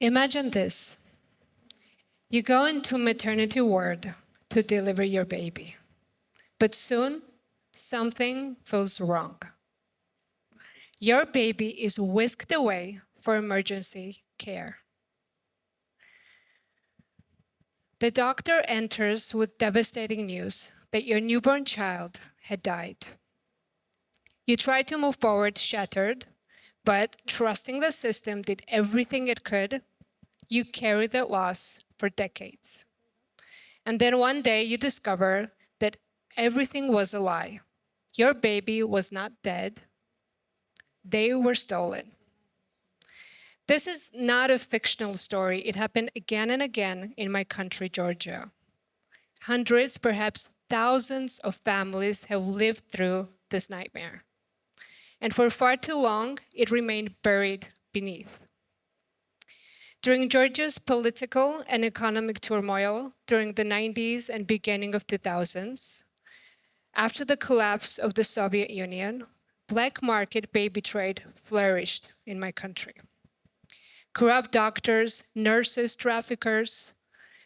Imagine this. You go into maternity ward to deliver your baby, but soon something feels wrong. Your baby is whisked away for emergency care. The doctor enters with devastating news that your newborn child had died. You try to move forward shattered, but trusting the system did everything it could, you carry that loss for decades. And then one day you discover that everything was a lie. Your baby was not dead, they were stolen. This is not a fictional story. It happened again and again in my country, Georgia. Hundreds, perhaps thousands of families have lived through this nightmare. And for far too long, it remained buried beneath. During Georgia's political and economic turmoil during the 90s and beginning of 2000s, after the collapse of the Soviet Union, black market baby trade flourished in my country. Corrupt doctors, nurses, traffickers,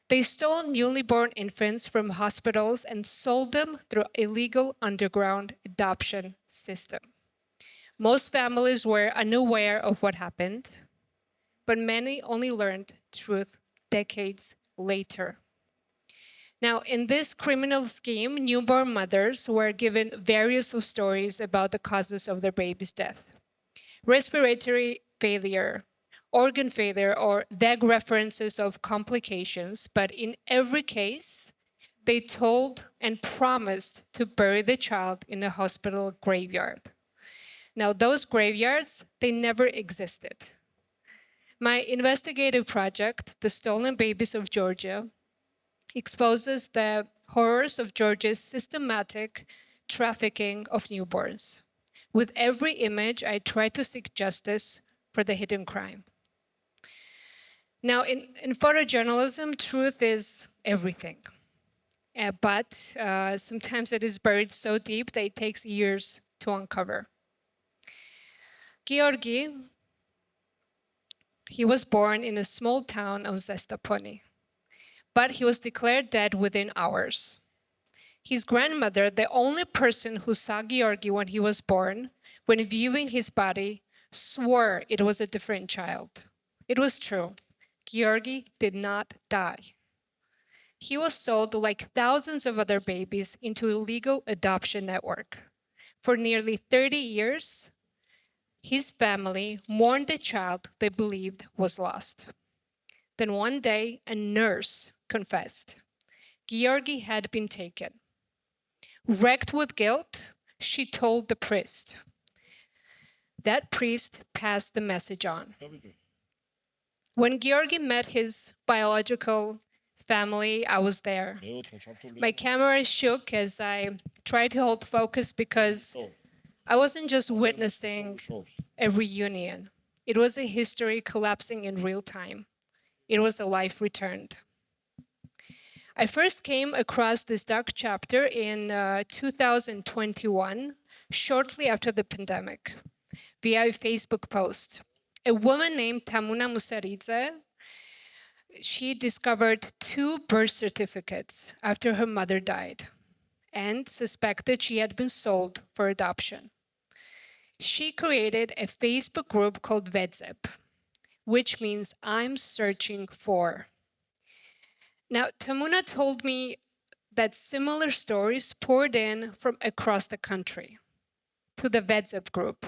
they stole newly born infants from hospitals and sold them through illegal underground adoption system. Most families were unaware of what happened, but many only learned truth decades later. Now, in this criminal scheme, newborn mothers were given various stories about the causes of their baby's death. Respiratory failure, organ failure, or vague references of complications, but in every case, they told and promised to bury the child in a hospital graveyard. Now, those graveyards, they never existed. My investigative project, The Stolen Babies of Georgia, exposes the horrors of Georgia's systematic trafficking of newborns. With every image, I try to seek justice for the hidden crime. Now, in photojournalism, truth is everything. But sometimes it is buried so deep that it takes years to uncover. Georgi, he was born in a small town of Zestaponi, but he was declared dead within hours. His grandmother, the only person who saw Georgi when he was born, when viewing his body, swore it was a different child. It was true. Georgi did not die. He was sold, like thousands of other babies, into a legal adoption network. For nearly 30 years, his family mourned the child they believed was lost. Then one day, a nurse confessed. Georgi had been taken. Wrecked with guilt, she told the priest. That priest passed the message on. When Georgi met his biological family, I was there. My camera shook as I tried to hold focus because I wasn't just witnessing a reunion. It was a history collapsing in real time. It was a life returned. I first came across this dark chapter in 2021, shortly after the pandemic, via a Facebook post. A woman named Tamuna Musaridze, she discovered 2 birth certificates after her mother died and suspected she had been sold for adoption. She created a Facebook group called Vedzep, which means I'm searching for. Now, Tamuna told me that similar stories poured in from across the country to the Vedzep group.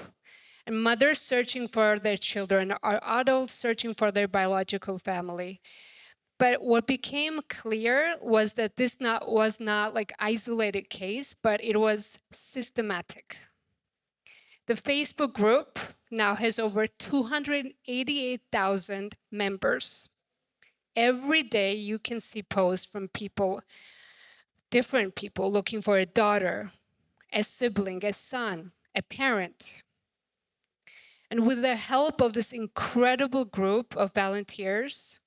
And mothers searching for their children or adults searching for their biological family. But what became clear was that this was not like isolated case, but it was systematic. The Facebook group now has over 288,000 members. Every day you can see posts from people, different people looking for a daughter, a sibling, a son, a parent. And with the help of this incredible group of volunteers,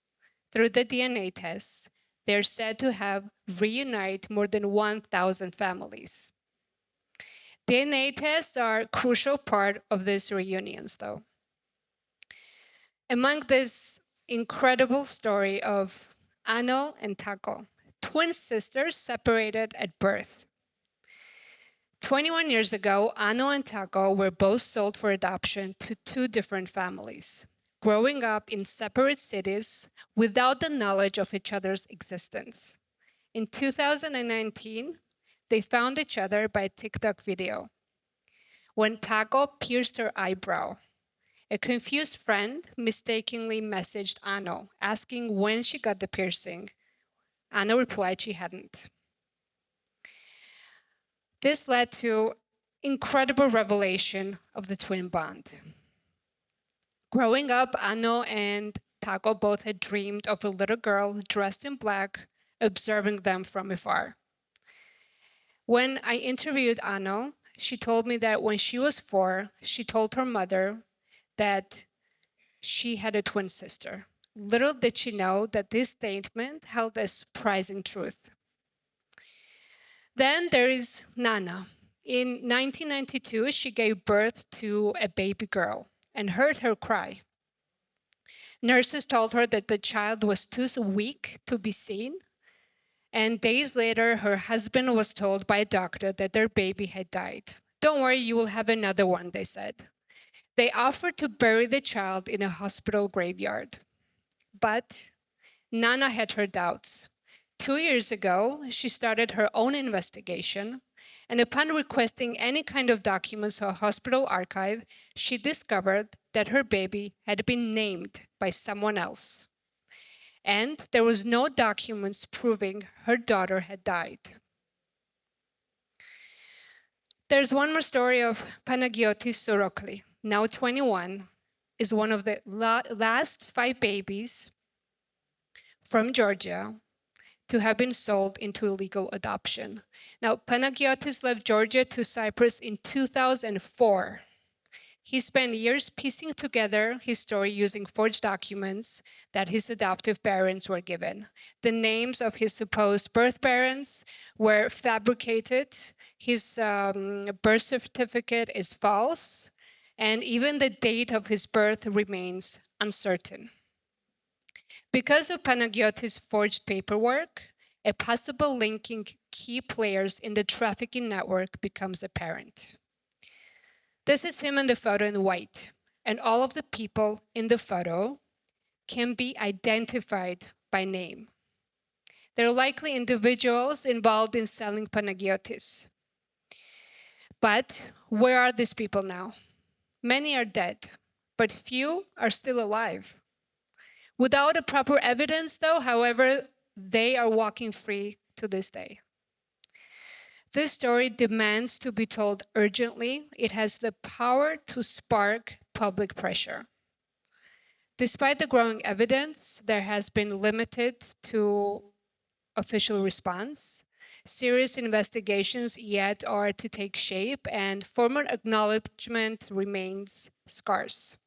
through the DNA tests, they're said to have reunited more than 1,000 families. DNA tests are a crucial part of these reunions, though. Among these incredible story of Ano and Taco, twin sisters separated at birth. 21 years ago, Ano and Taco were both sold for adoption to two different families, growing up in separate cities without the knowledge of each other's existence. In 2019, they found each other by TikTok video. When Taco pierced her eyebrow, a confused friend mistakenly messaged Ano, asking when she got the piercing. Ano replied she hadn't. This led to incredible revelation of the twin bond. Growing up, Ano and Taco both had dreamed of a little girl dressed in black, observing them from afar. When I interviewed Ano, she told me that when she was 4, she told her mother that she had a twin sister. Little did she know that this statement held a surprising truth. Then there is Nana. In 1992, she gave birth to a baby girl and heard her cry. Nurses told her that the child was too weak to be seen. And days later, her husband was told by a doctor that their baby had died. Don't worry, you will have another one, they said. They offered to bury the child in a hospital graveyard. But Nana had her doubts. 2 years ago, she started her own investigation, and upon requesting any kind of documents or hospital archive, she discovered that her baby had been named by someone else. And there was no documents proving her daughter had died. There's one more story of Panagiotis Sorokli, now 21, is one of the last 5 babies from Georgia to have been sold into illegal adoption. Now, Panagiotis left Georgia to Cyprus in 2004. He spent years piecing together his story using forged documents that his adoptive parents were given. The names of his supposed birth parents were fabricated. His birth certificate is false, and even the date of his birth remains uncertain. Because of Panagiotis' forged paperwork, a possible linking key players in the trafficking network becomes apparent. This is him in the photo in white, and all of the people in the photo can be identified by name. They're likely individuals involved in selling Panagiotis. But where are these people now? Many are dead, but few are still alive. Without a proper evidence, though, however, they are walking free to this day. This story demands to be told urgently. It has the power to spark public pressure. Despite the growing evidence, there has been limited to official response. Serious investigations yet are to take shape, and formal acknowledgement remains scarce.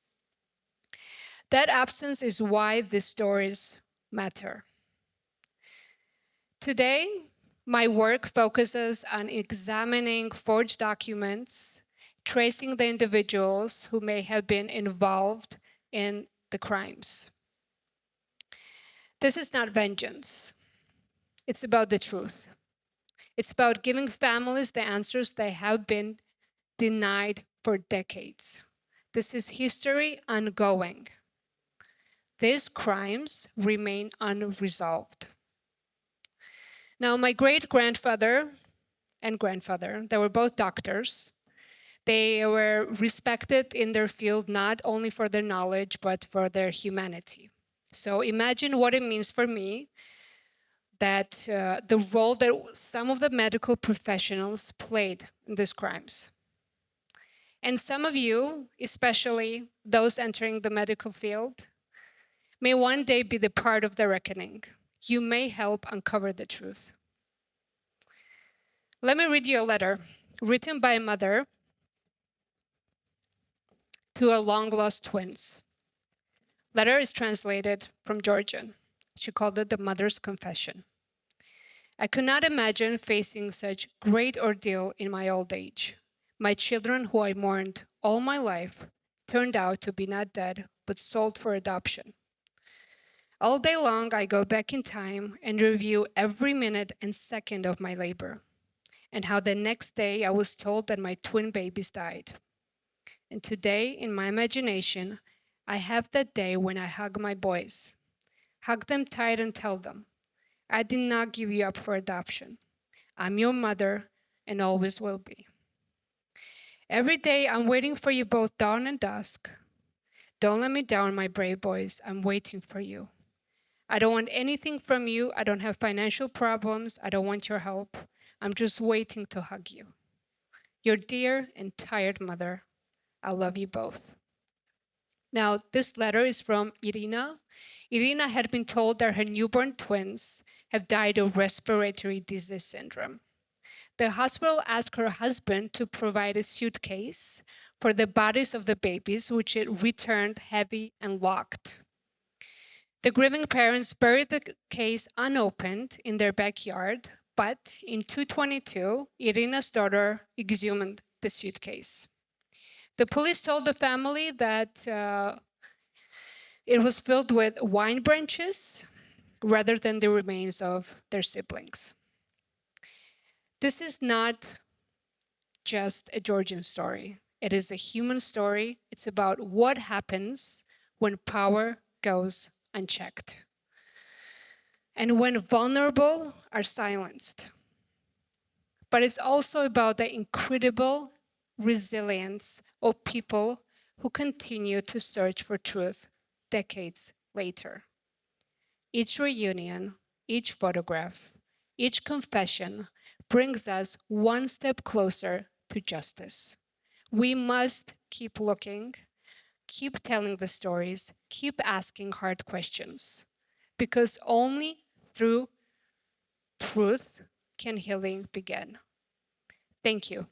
That absence is why these stories matter. Today, my work focuses on examining forged documents, tracing the individuals who may have been involved in the crimes. This is not vengeance. It's about the truth. It's about giving families the answers they have been denied for decades. This is history ongoing. These crimes remain unresolved. Now, my great-grandfather and grandfather, they were both doctors. They were respected in their field not only for their knowledge, but for their humanity. So imagine what it means for me that the role that some of the medical professionals played in these crimes. And some of you, especially those entering the medical field, may one day be the part of the reckoning. You may help uncover the truth. Let me read you a letter written by a mother to her long-lost twins. Letter is translated from Georgian. She called it the mother's confession. I could not imagine facing such great ordeal in my old age. My children, who I mourned all my life, turned out to be not dead, but sold for adoption. All day long, I go back in time and review every minute and second of my labor, and how the next day I was told that my twin babies died. And today, in my imagination, I have that day when I hug my boys, hug them tight and tell them, I did not give you up for adoption. I'm your mother and always will be. Every day, I'm waiting for you both dawn and dusk. Don't let me down, my brave boys. I'm waiting for you. I don't want anything from you. I don't have financial problems. I don't want your help. I'm just waiting to hug you. Your dear and tired mother. I love you both. Now, this letter is from Irina. Irina had been told that her newborn twins have died of respiratory disease syndrome. The hospital asked her husband to provide a suitcase for the bodies of the babies, which it returned heavy and locked. The grieving parents buried the case unopened in their backyard, but in 222, Irina's daughter exhumed the suitcase. The police told the family that it was filled with wine branches rather than the remains of their siblings. This is not just a Georgian story. It is a human story. It's about what happens when power goes unchecked and when vulnerable are silenced. But it's also about the incredible resilience of people who continue to search for truth decades later. Each reunion, each photograph, each confession brings us one step closer to justice. We must keep looking, keep telling the stories, keep asking hard questions, because only through truth can healing begin. Thank you.